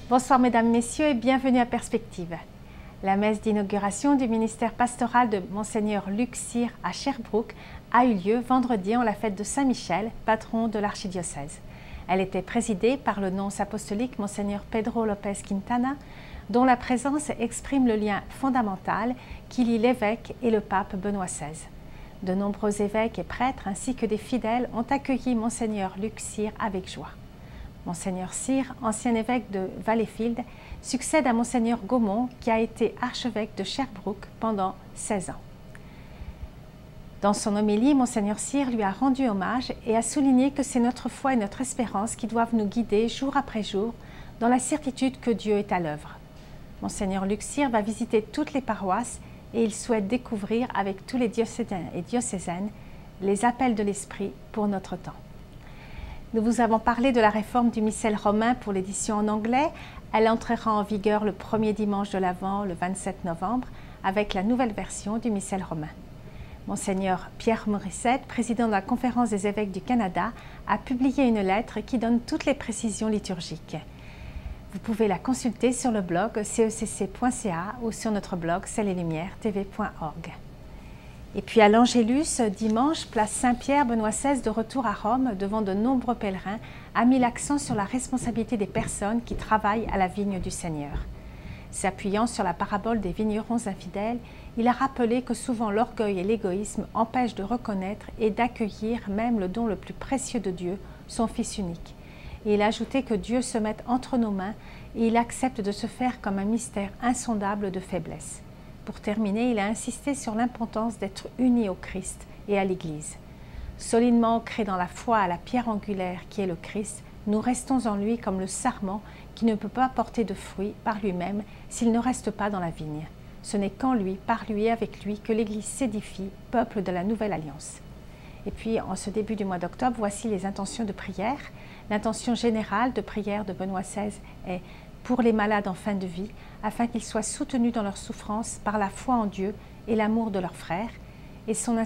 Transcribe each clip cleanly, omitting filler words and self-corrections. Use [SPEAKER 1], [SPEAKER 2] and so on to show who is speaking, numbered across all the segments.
[SPEAKER 1] Bonsoir mesdames, messieurs et bienvenue à Perspective. La messe d'inauguration du ministère pastoral de Monseigneur Luc Cyr à Sherbrooke a eu lieu vendredi en la fête de Saint-Michel, patron de l'archidiocèse. Elle était présidée par le nonce apostolique Monseigneur Pedro Lopez Quintana, dont la présence exprime le lien fondamental qui lie l'évêque et le pape Benoît XVI. De nombreux évêques et prêtres ainsi que des fidèles ont accueilli Monseigneur Luc Cyr avec joie. Monseigneur Cyr, ancien évêque de Valleyfield, succède à Monseigneur Gaumont qui a été archevêque de Sherbrooke pendant 16 ans. Dans son homélie, Monseigneur Cyr lui a rendu hommage et a souligné que c'est notre foi et notre espérance qui doivent nous guider jour après jour dans la certitude que Dieu est à l'œuvre. Monseigneur Luc Cyr va visiter toutes les paroisses et il souhaite découvrir avec tous les diocésains et diocésaines les appels de l'Esprit pour notre temps. Nous vous avons parlé de la réforme du missel romain pour l'édition en anglais. Elle entrera en vigueur le premier dimanche de l'Avent, le 27 novembre, avec la nouvelle version du missel romain. Monseigneur Pierre Morissette, président de la Conférence des évêques du Canada, a publié une lettre qui donne toutes les précisions liturgiques. Vous pouvez la consulter sur le blog cecc.ca ou sur notre blog ciel-et-lumière-tv.org. Et puis à l'Angélus, dimanche, place Saint-Pierre, Benoît XVI, de retour à Rome, devant de nombreux pèlerins, a mis l'accent sur la responsabilité des personnes qui travaillent à la vigne du Seigneur. S'appuyant sur la parabole des vignerons infidèles, il a rappelé que souvent l'orgueil et l'égoïsme empêchent de reconnaître et d'accueillir même le don le plus précieux de Dieu, son Fils unique. Et il a ajouté que Dieu se mette entre nos mains et il accepte de se faire comme un mystère insondable de faiblesse. Pour terminer, il a insisté sur l'importance d'être unis au Christ et à l'Église. Solidement ancrés dans la foi à la pierre angulaire qui est le Christ, nous restons en lui comme le sarment qui ne peut pas porter de fruits par lui-même s'il ne reste pas dans la vigne. Ce n'est qu'en lui, par lui et avec lui que l'Église s'édifie, peuple de la Nouvelle Alliance. Et puis, en ce début du mois d'octobre, voici les intentions de prière. L'intention générale de prière de Benoît XVI est pour les malades en fin de vie, afin qu'ils soient soutenus dans leur souffrance par la foi en Dieu et l'amour de leurs frères. Et son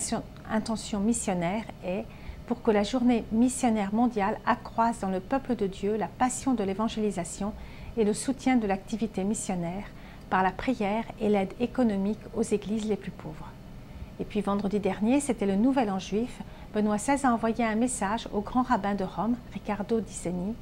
[SPEAKER 1] intention missionnaire est pour que la journée missionnaire mondiale accroisse dans le peuple de Dieu la passion de l'évangélisation et le soutien de l'activité missionnaire par la prière et l'aide économique aux églises les plus pauvres. Et puis vendredi dernier, c'était le Nouvel An juif. Benoît XVI a envoyé un message au grand rabbin de Rome, Riccardo Di Segni,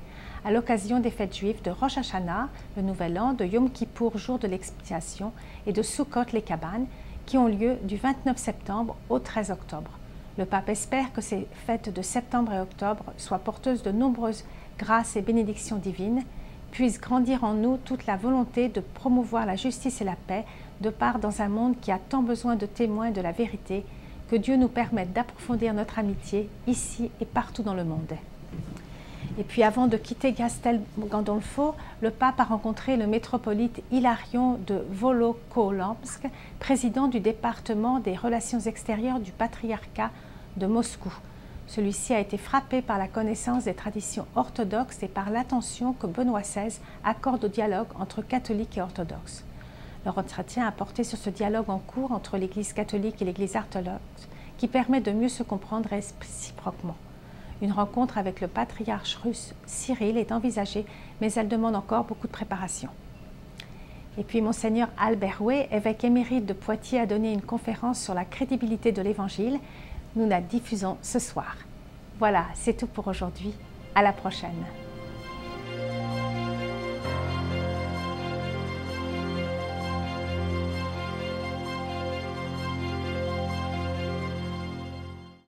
[SPEAKER 1] à l'occasion des fêtes juives de Rosh Hashanah, le Nouvel An, de Yom Kippour, jour de l'expiation, et de Sukkot, les cabanes, qui ont lieu du 29 septembre au 13 octobre. Le pape espère que ces fêtes de septembre et octobre soient porteuses de nombreuses grâces et bénédictions divines, puissent grandir en nous toute la volonté de promouvoir la justice et la paix, de part dans un monde qui a tant besoin de témoins de la vérité, que Dieu nous permette d'approfondir notre amitié ici et partout dans le monde. Et puis avant de quitter Castel Gandolfo, le pape a rencontré le métropolite Hilarion de Volokolamsk, président du département des relations extérieures du patriarcat de Moscou. Celui-ci a été frappé par la connaissance des traditions orthodoxes et par l'attention que Benoît XVI accorde au dialogue entre catholiques et orthodoxes. Leur entretien a porté sur ce dialogue en cours entre l'Église catholique et l'Église orthodoxe, qui permet de mieux se comprendre réciproquement. Une rencontre avec le patriarche russe Cyril est envisagée, mais elle demande encore beaucoup de préparation. Et puis Monseigneur Albert Way, évêque émérite de Poitiers, a donné une conférence sur la crédibilité de l'Évangile. Nous la diffusons ce soir. Voilà, c'est tout pour aujourd'hui. À la prochaine.